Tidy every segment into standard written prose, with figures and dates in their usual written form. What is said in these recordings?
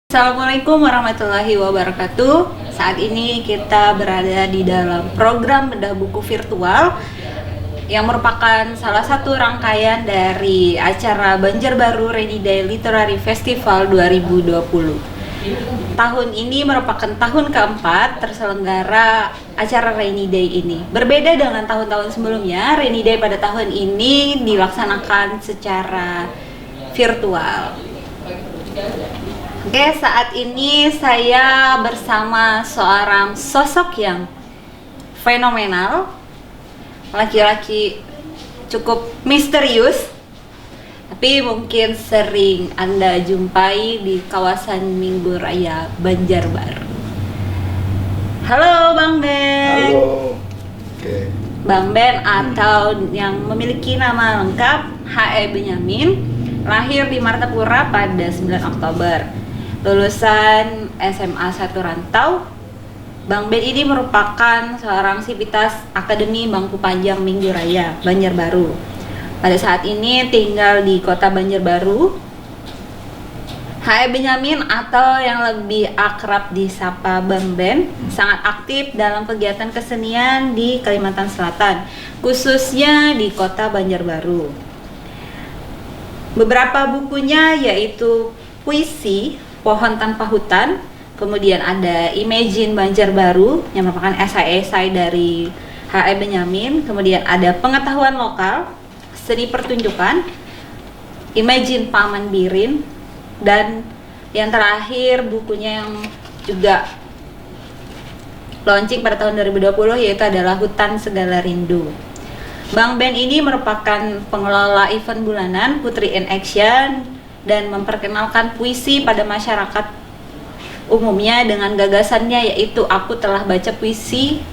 Assalamualaikum warahmatullahi wabarakatuh. Saat ini kita berada di dalam program bedah buku virtual yang merupakan salah satu rangkaian dari acara Banjarbaru Rainy Day Literary Festival 2020. Tahun ini merupakan tahun keempat terselenggara acara Rainy Day ini. Berbeda dengan tahun-tahun sebelumnya, Rainy Day pada tahun ini dilaksanakan secara virtual. Oke, saat ini saya bersama seorang sosok yang fenomenal, laki-laki cukup misterius, tapi mungkin sering Anda jumpai di kawasan Minggu Raya Banjarbaru. Halo Bang Ben. Halo. Oke. Bang Ben atau yang memiliki nama lengkap H.E. Benyamin, lahir di Martapura pada 9 Oktober. Lulusan SMA 1 Rantau. Bang Ben ini merupakan seorang sivitas Akademi Bangku Panjang Minggu Raya Banjarbaru. Pada saat ini tinggal di kota Banjarbaru. H.E. Benyamin atau yang lebih akrab disapa Bang Ben sangat aktif dalam kegiatan kesenian di Kalimantan Selatan, khususnya di kota Banjarbaru. Beberapa bukunya yaitu puisi Pohon Tanpa Hutan, kemudian ada Imagine Banjarbaru yang merupakan esai-esai dari H.E. Benyamin, kemudian ada Pengetahuan Lokal, Seni Pertunjukan, Imagine Paman Birin, dan yang terakhir bukunya yang juga launching pada tahun 2020 yaitu adalah Hutan Segala Rindu. Bang Ben ini merupakan pengelola event bulanan Putri in Action dan memperkenalkan puisi pada masyarakat umumnya dengan gagasannya yaitu Aku Telah Baca Puisi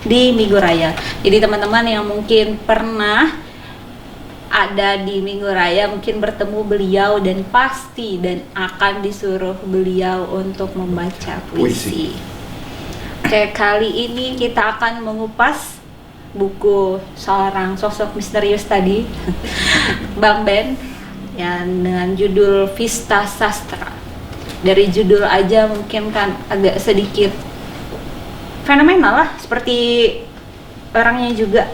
di Minggu Raya. Jadi teman-teman yang mungkin pernah ada di Minggu Raya mungkin bertemu beliau dan pasti dan akan disuruh beliau untuk membaca puisi. Oke, kali ini kita akan mengupas buku seorang sosok misterius tadi, Bang Ben, yang dengan judul Vista Sastra. Dari judul aja mungkin kan agak sedikit fenomenal lah, seperti orangnya juga.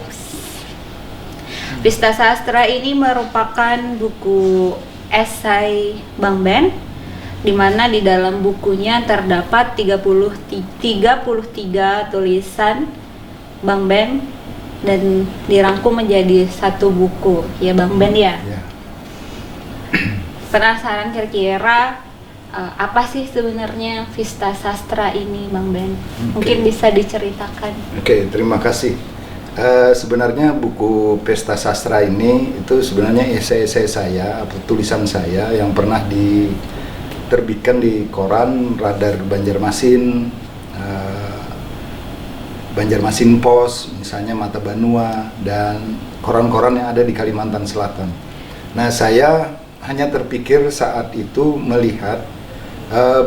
Vista Sastra ini merupakan buku esai Bang Ben, di mana di dalam bukunya terdapat 33 tulisan Bang Ben dan dirangkum menjadi satu buku. Ya Bang Ben ya? Ya. Penasaran kira-kira apa sih sebenarnya Vista Sastra ini Bang Ben? Mungkin bisa diceritakan. Oke, terima kasih. Sebenarnya buku Pesta Sastra ini itu sebenarnya esai-esai saya atau tulisan saya yang pernah diterbitkan di koran Radar Banjarmasin, Banjarmasin Pos, misalnya Mata Banua, dan koran-koran yang ada di Kalimantan Selatan. Nah, saya hanya terpikir saat itu melihat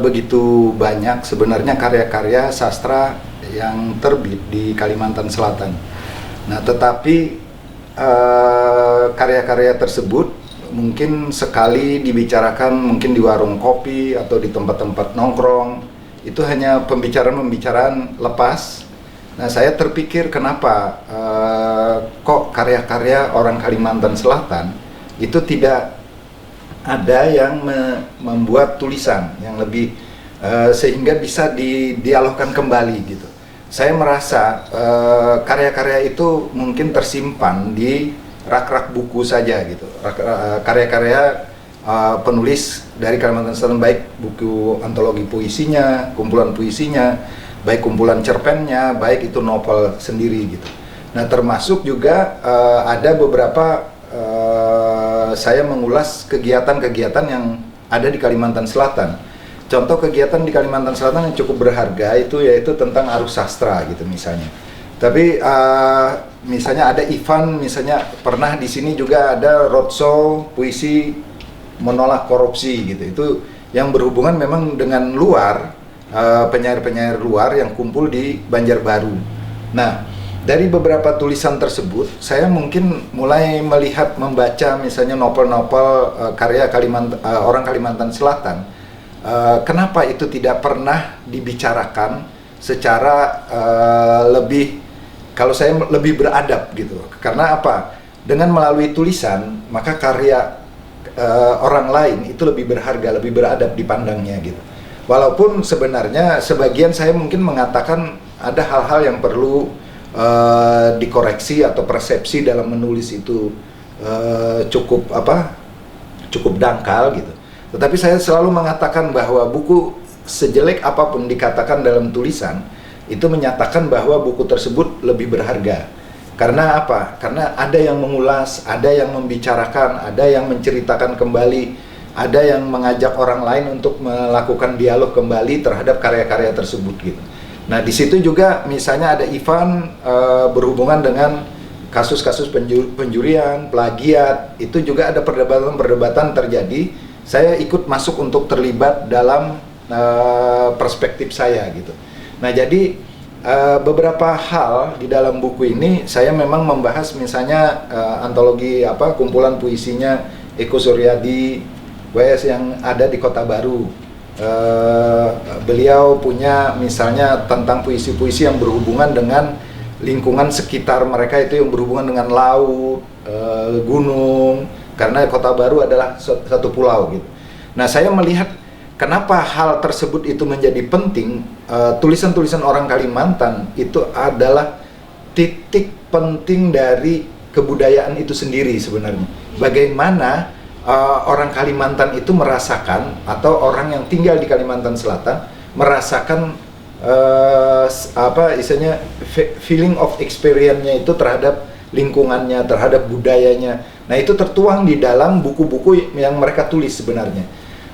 begitu banyak sebenarnya karya-karya sastra yang terbit di Kalimantan Selatan. Nah, tetapi karya-karya tersebut mungkin sekali dibicarakan mungkin di warung kopi atau di tempat-tempat nongkrong, itu hanya pembicaraan-pembicaraan lepas. Nah, saya terpikir kenapa kok karya-karya orang Kalimantan Selatan itu tidak ada yang membuat tulisan yang lebih sehingga bisa didialogkan kembali gitu. Saya merasa karya-karya itu mungkin tersimpan di rak-rak buku saja gitu. Karya-karya penulis dari Kalimantan Selatan, baik buku antologi puisinya, kumpulan puisinya, baik kumpulan cerpennya, baik itu novel sendiri gitu. Nah, termasuk juga ada beberapa saya mengulas kegiatan-kegiatan yang ada di Kalimantan Selatan. Contoh kegiatan di Kalimantan Selatan yang cukup berharga itu yaitu tentang arus sastra gitu misalnya. Tapi misalnya ada event, misalnya pernah di sini juga ada roadshow puisi menolak korupsi gitu. Itu yang berhubungan memang dengan luar, penyair-penyair luar yang kumpul di Banjarbaru. Nah, dari beberapa tulisan tersebut, saya mungkin mulai melihat, membaca misalnya novel-novel karya orang Kalimantan Selatan kenapa itu tidak pernah dibicarakan secara lebih, kalau saya lebih beradab gitu. Karena apa? Dengan melalui tulisan, maka karya orang lain itu lebih berharga, lebih beradab dipandangnya gitu. Walaupun sebenarnya sebagian saya mungkin mengatakan ada hal-hal yang perlu dikoreksi atau persepsi dalam menulis itu cukup dangkal gitu. Tetapi saya selalu mengatakan bahwa buku sejelek apapun dikatakan dalam tulisan, itu menyatakan bahwa buku tersebut lebih berharga. Karena apa? Karena ada yang mengulas, ada yang membicarakan, ada yang menceritakan kembali, ada yang mengajak orang lain untuk melakukan dialog kembali terhadap karya-karya tersebut gitu. Nah, di situ juga misalnya ada Ivan berhubungan dengan kasus-kasus penjurian, plagiat, itu juga ada perdebatan-perdebatan terjadi. Saya ikut masuk untuk terlibat dalam perspektif saya gitu. Nah, jadi beberapa hal di dalam buku ini saya memang membahas misalnya antologi kumpulan puisinya Eko Suryadi WS yang ada di Kota Baru. Beliau punya misalnya tentang puisi-puisi yang berhubungan dengan lingkungan sekitar mereka, itu yang berhubungan dengan laut, gunung, karena Kota Baru adalah satu pulau gitu. Nah, saya melihat kenapa hal tersebut itu menjadi penting. Tulisan-tulisan orang Kalimantan itu adalah titik penting dari kebudayaan itu sendiri sebenarnya. Bagaimana orang Kalimantan itu merasakan, atau orang yang tinggal di Kalimantan Selatan merasakan istilahnya feeling of experience-nya itu terhadap lingkungannya, terhadap budayanya. Nah, itu tertuang di dalam buku-buku yang mereka tulis sebenarnya.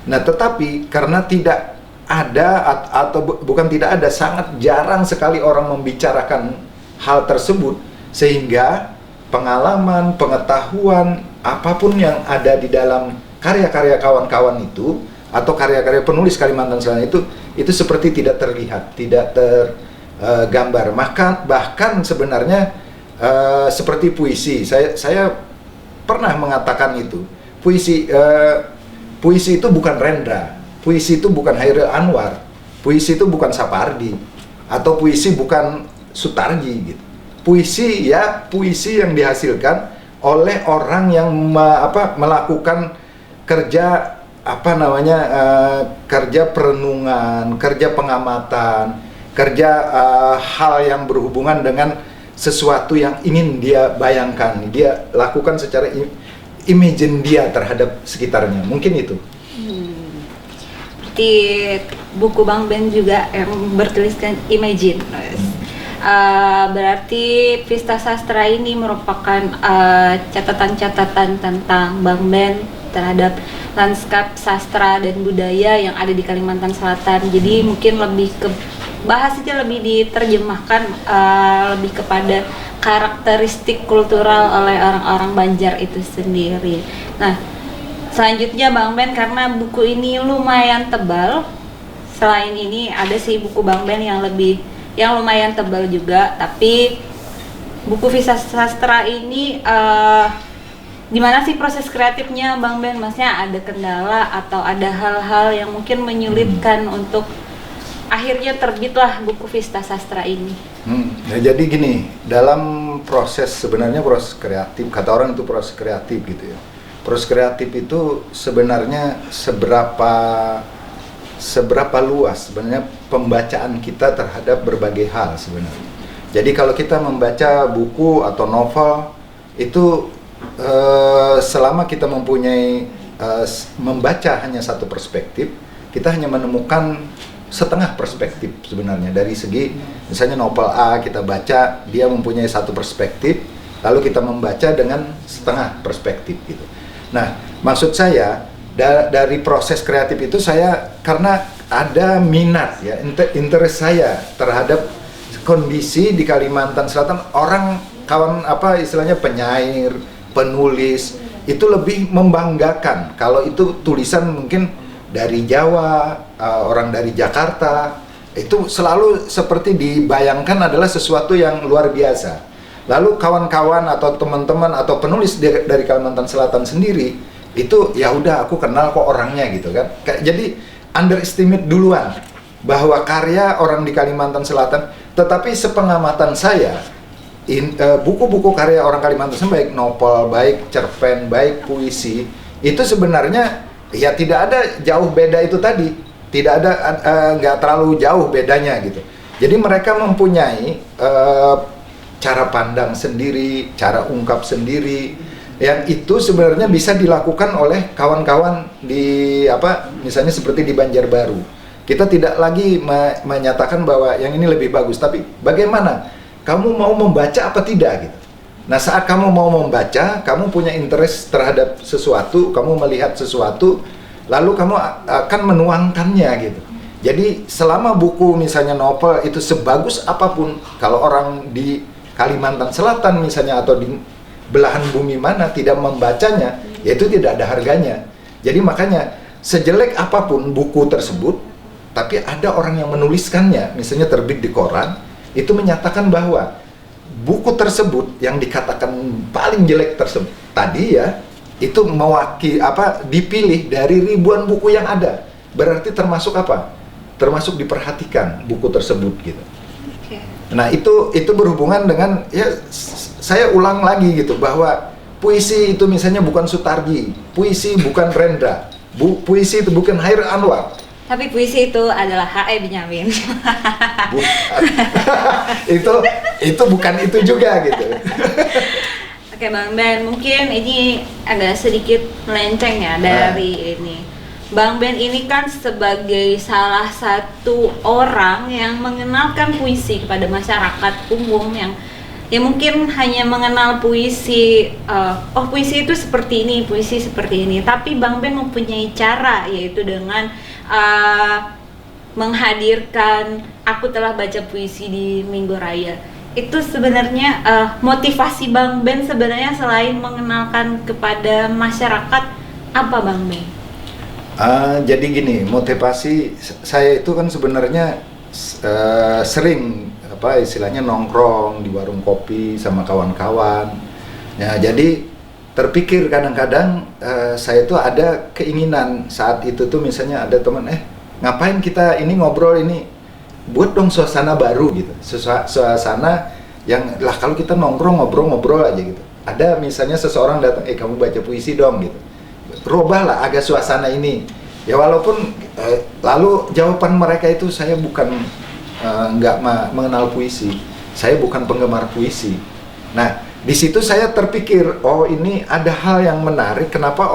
Nah, tetapi karena tidak ada atau bukan tidak ada, sangat jarang sekali orang membicarakan hal tersebut, sehingga pengalaman, pengetahuan, apapun yang ada di dalam karya-karya kawan-kawan itu atau karya-karya penulis Kalimantan Selatan itu seperti tidak terlihat, tidak tergambar. Bahkan sebenarnya seperti puisi, saya pernah mengatakan itu, puisi itu bukan Rendra, puisi itu bukan Hairil Anwar, puisi itu bukan Sapardi, atau puisi bukan Sutarji gitu. Puisi ya puisi yang dihasilkan oleh orang yang melakukan kerja kerja perenungan, kerja pengamatan, kerja hal yang berhubungan dengan sesuatu yang ingin dia bayangkan, dia lakukan secara imagine dia terhadap sekitarnya, mungkin itu. Seperti buku Bang Ben juga yang bertuliskan Imagine. Berarti Vista Sastra ini merupakan catatan-catatan tentang Bang Ben terhadap lanskap sastra dan budaya yang ada di Kalimantan Selatan. Jadi mungkin lebih ke bahasanya lebih diterjemahkan lebih kepada karakteristik kultural oleh orang-orang Banjar itu sendiri. Nah, selanjutnya Bang Ben, karena buku ini lumayan tebal, selain ini ada sih buku Bang Ben yang lumayan tebal juga, tapi buku Vista Sastra ini gimana sih proses kreatifnya Bang Ben? Maksudnya ada kendala atau ada hal-hal yang mungkin menyulitkan untuk akhirnya terbitlah buku Vista Sastra ini? Ya, jadi gini, dalam sebenarnya proses kreatif, kata orang itu proses kreatif gitu ya. Proses kreatif itu sebenarnya seberapa luas sebenarnya pembacaan kita terhadap berbagai hal sebenarnya. Jadi kalau kita membaca buku atau novel itu selama kita mempunyai membaca hanya satu perspektif, kita hanya menemukan setengah perspektif sebenarnya. Dari segi misalnya novel A kita baca, dia mempunyai satu perspektif, lalu kita membaca dengan setengah perspektif gitu. Nah, maksud saya dari proses kreatif itu saya karena ada minat ya, interest saya terhadap kondisi di Kalimantan Selatan, istilahnya penyair, penulis itu lebih membanggakan kalau itu tulisan mungkin dari Jawa, orang dari Jakarta, itu selalu seperti dibayangkan adalah sesuatu yang luar biasa. Lalu kawan-kawan atau teman-teman atau penulis dari Kalimantan Selatan sendiri itu ya udah aku kenal kok orangnya gitu kan. Jadi underestimate duluan bahwa karya orang di Kalimantan Selatan, tetapi sepengamatan saya, buku-buku karya orang Kalimantan Selatan, baik novel, baik cerpen, baik puisi, itu sebenarnya ya tidak ada jauh beda itu tadi, tidak ada nggak terlalu jauh bedanya gitu. Jadi mereka mempunyai cara pandang sendiri, cara ungkap sendiri, yang itu sebenarnya bisa dilakukan oleh kawan-kawan di misalnya seperti di Banjarbaru. Kita tidak lagi menyatakan bahwa yang ini lebih bagus, tapi bagaimana kamu mau membaca apa tidak gitu. Nah, saat kamu mau membaca, kamu punya interest terhadap sesuatu, kamu melihat sesuatu, lalu kamu akan menuangkannya gitu. Jadi selama buku misalnya novel itu sebagus apapun, kalau orang di Kalimantan Selatan misalnya atau di belahan bumi mana tidak membacanya, yaitu tidak ada harganya. Jadi makanya sejelek apapun buku tersebut, tapi ada orang yang menuliskannya, misalnya terbit di koran, itu menyatakan bahwa buku tersebut yang dikatakan paling jelek tersebut tadi ya, itu mewakili dipilih dari ribuan buku yang ada. Berarti termasuk apa? Termasuk diperhatikan buku tersebut gitu. Nah, itu berhubungan dengan ya, saya ulang lagi gitu, bahwa puisi itu misalnya bukan Sutarji, puisi bukan Rendra, puisi itu bukan Hair Anwar. Tapi puisi itu adalah H.E. Benyamin. itu bukan itu juga gitu. Oke Bang Ben, mungkin ini agak sedikit melenceng ya dari ini. Bang Ben ini kan sebagai salah satu orang yang mengenalkan puisi kepada masyarakat umum yang mungkin hanya mengenal puisi, puisi itu seperti ini, puisi seperti ini. Tapi Bang Ben mempunyai cara, yaitu dengan menghadirkan Aku Telah Baca Puisi di Minggu Raya. Itu sebenarnya motivasi Bang Ben sebenarnya selain mengenalkan kepada masyarakat, apa Bang Ben? Jadi gini, motivasi saya itu kan sebenarnya sering istilahnya nongkrong di warung kopi sama kawan-kawan. Ya, jadi terpikir kadang-kadang saya itu ada keinginan saat itu tuh misalnya ada teman, ngapain kita ini ngobrol ini, buat dong suasana baru gitu, suasana yang lah kalau kita nongkrong ngobrol-ngobrol aja gitu. Ada misalnya seseorang datang, kamu baca puisi dong gitu. Robahlah agak suasana ini. Ya walaupun lalu jawaban mereka itu saya bukan nggak mengenal puisi, saya bukan penggemar puisi. Nah, di situ saya terpikir, ini ada hal yang menarik, kenapa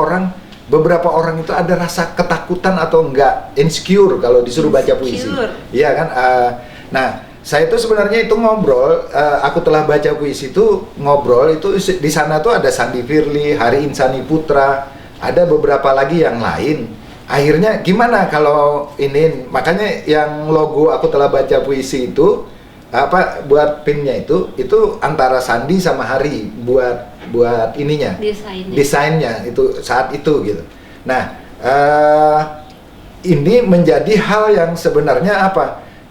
beberapa orang itu ada rasa ketakutan atau enggak insecure kalau disuruh baca puisi. Iya kan? Nah, saya itu sebenarnya itu ngobrol, Aku Telah Baca Puisi itu ngobrol itu di sana tuh ada Sandi Firly, Hari Insani Putra, ada beberapa lagi yang lain. Akhirnya gimana kalau ini, makanya yang logo Aku Telah Baca Puisi itu buat pinnya itu antara Sandi sama Hari buat ininya, desainnya itu saat itu gitu. Nah, ini menjadi hal yang sebenarnya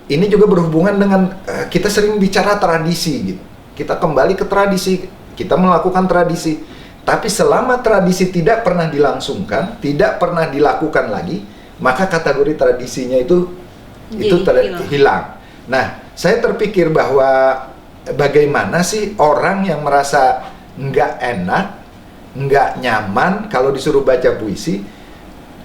ini juga berhubungan dengan kita sering bicara tradisi gitu. Kita kembali ke tradisi, kita melakukan tradisi. Tapi selama tradisi tidak pernah dilangsungkan, tidak pernah dilakukan lagi, maka kategori tradisinya itu hilang. Nah, saya terpikir bahwa bagaimana sih orang yang merasa nggak enak, nggak nyaman kalau disuruh baca puisi.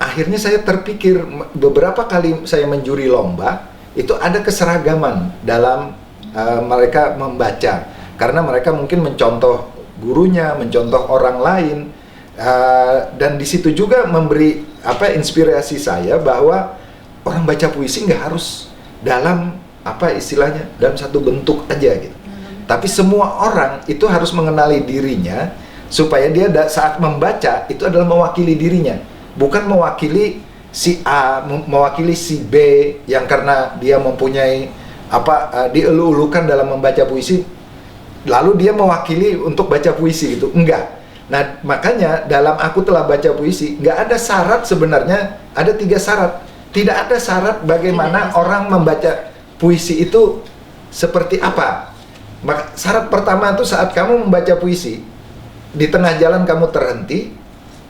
Akhirnya saya terpikir, beberapa kali saya menjuri lomba, itu ada keseragaman dalam mereka membaca. Karena mereka mungkin mencontoh gurunya, mencontoh orang lain, dan di situ juga memberi inspirasi saya bahwa orang baca puisi nggak harus dalam istilahnya dalam satu bentuk aja gitu. Tapi semua orang itu harus mengenali dirinya supaya dia saat membaca itu adalah mewakili dirinya, bukan mewakili si A, mewakili si B yang karena dia mempunyai dielu-elukan dalam membaca puisi, lalu dia mewakili untuk baca puisi gitu. Enggak. Nah, makanya dalam Aku Telah Baca Puisi nggak ada syarat sebenarnya, ada 3 syarat. Tidak ada syarat bagaimana orang membaca puisi itu seperti apa. Syarat pertama itu saat kamu membaca puisi, di tengah jalan kamu terhenti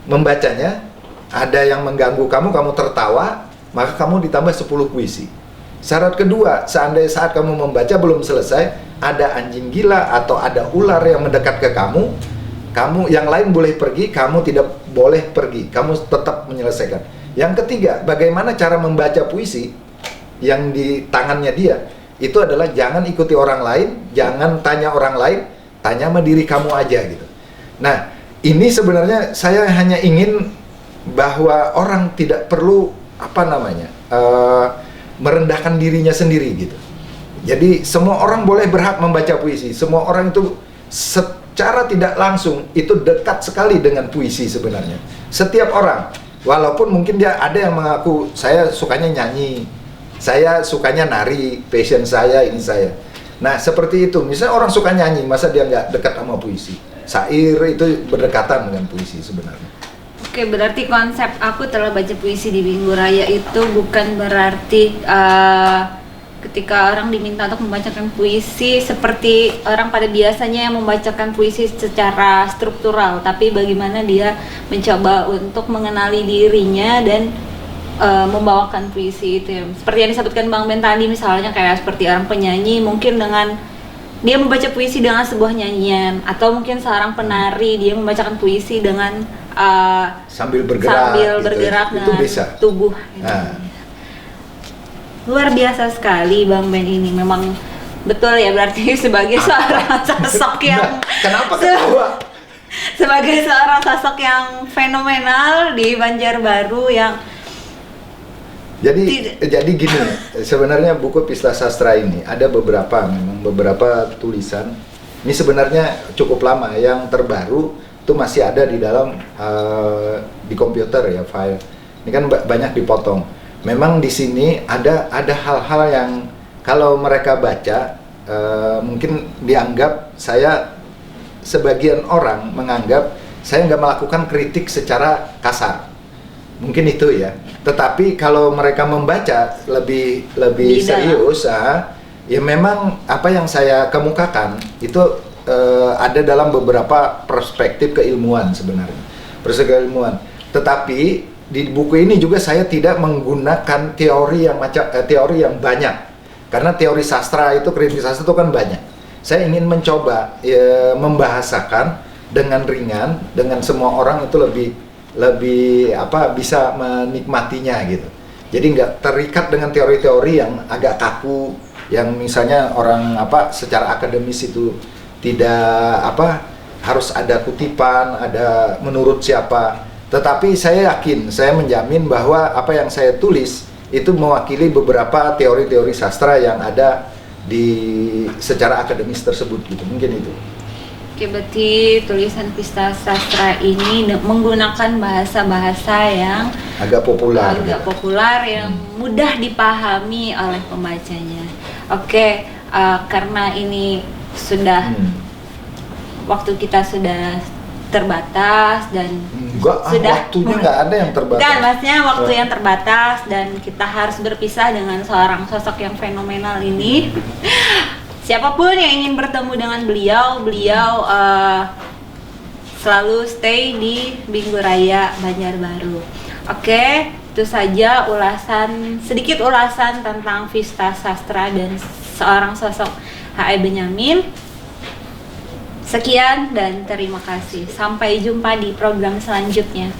membacanya, ada yang mengganggu kamu tertawa, maka kamu ditambah 10 puisi. Syarat kedua, seandainya saat kamu membaca belum selesai, ada anjing gila atau ada ular yang mendekat ke kamu, yang lain boleh pergi, kamu tidak boleh pergi, kamu tetap menyelesaikan. Yang ketiga, bagaimana cara membaca puisi yang di tangannya dia, itu adalah jangan ikuti orang lain, jangan tanya orang lain, tanya sama diri kamu aja gitu. Nah, ini sebenarnya saya hanya ingin bahwa orang tidak perlu merendahkan dirinya sendiri gitu. Jadi semua orang boleh berhak membaca puisi. Semua orang itu secara tidak langsung itu dekat sekali dengan puisi sebenarnya. Setiap orang, walaupun mungkin dia ada yang mengaku saya sukanya nyanyi, saya sukanya nari, passion saya ini saya. Nah seperti itu, misalnya orang suka nyanyi, masa dia nggak dekat sama puisi? Syair itu berdekatan dengan puisi sebenarnya. Oke, berarti konsep aku telah baca puisi di Minggu Raya itu bukan berarti ketika orang diminta untuk membacakan puisi seperti orang pada biasanya yang membacakan puisi secara struktural, tapi bagaimana dia mencoba untuk mengenali dirinya dan membawakan puisi itu ya. Seperti yang disebutkan Bang Ben tadi, misalnya kayak seperti orang penyanyi mungkin dengan dia membaca puisi dengan sebuah nyanyian, atau mungkin seorang penari dia membacakan puisi dengan sambil bergerak gitu. Dengan itu bisa. Tubuh gitu. Nah. Luar biasa sekali Bang Ben ini, memang betul ya, berarti sebagai seorang sosok yang kenapa ketawa? Sebagai seorang sosok yang fenomenal di Banjarbaru yang jadi gini, sebenarnya buku Pista Sastra ini ada beberapa tulisan. Ini sebenarnya cukup lama, yang terbaru itu masih ada di dalam di komputer ya, file. Ini kan banyak dipotong. Memang di sini ada hal-hal yang kalau mereka baca mungkin dianggap sebagian orang menganggap saya nggak melakukan kritik secara kasar, mungkin itu ya. Tetapi kalau mereka membaca lebih serius, ya memang apa yang saya kemukakan itu ada dalam beberapa perspektif keilmuan sebenarnya, perspektif keilmuan. Tetapi di buku ini juga saya tidak menggunakan teori yang banyak, karena teori sastra itu, kritik sastra itu kan banyak. Saya ingin mencoba membahasakan dengan ringan, dengan semua orang itu lebih bisa menikmatinya gitu. Jadi nggak terikat dengan teori-teori yang agak kaku, yang misalnya orang secara akademis itu tidak harus ada kutipan, ada menurut siapa. Tetapi saya yakin, saya menjamin bahwa apa yang saya tulis itu mewakili beberapa teori-teori sastra yang ada secara akademis tersebut gitu, mungkin itu. Oke, berarti tulisan Pista Sastra ini menggunakan bahasa-bahasa yang agak populer, yang mudah dipahami oleh pembacanya. Oke, karena ini sudah waktu kita sudah terbatas dan waktunya nggak ada yang terbatas. Kan, maksudnya waktu yang terbatas dan kita harus berpisah dengan seorang sosok yang fenomenal ini. Siapapun yang ingin bertemu dengan beliau selalu stay di Minggu Raya Banjarbaru. Oke, itu saja sedikit ulasan tentang Pista Sastra dan seorang sosok H.E. Benyamin. Sekian dan terima kasih. Sampai jumpa di program selanjutnya.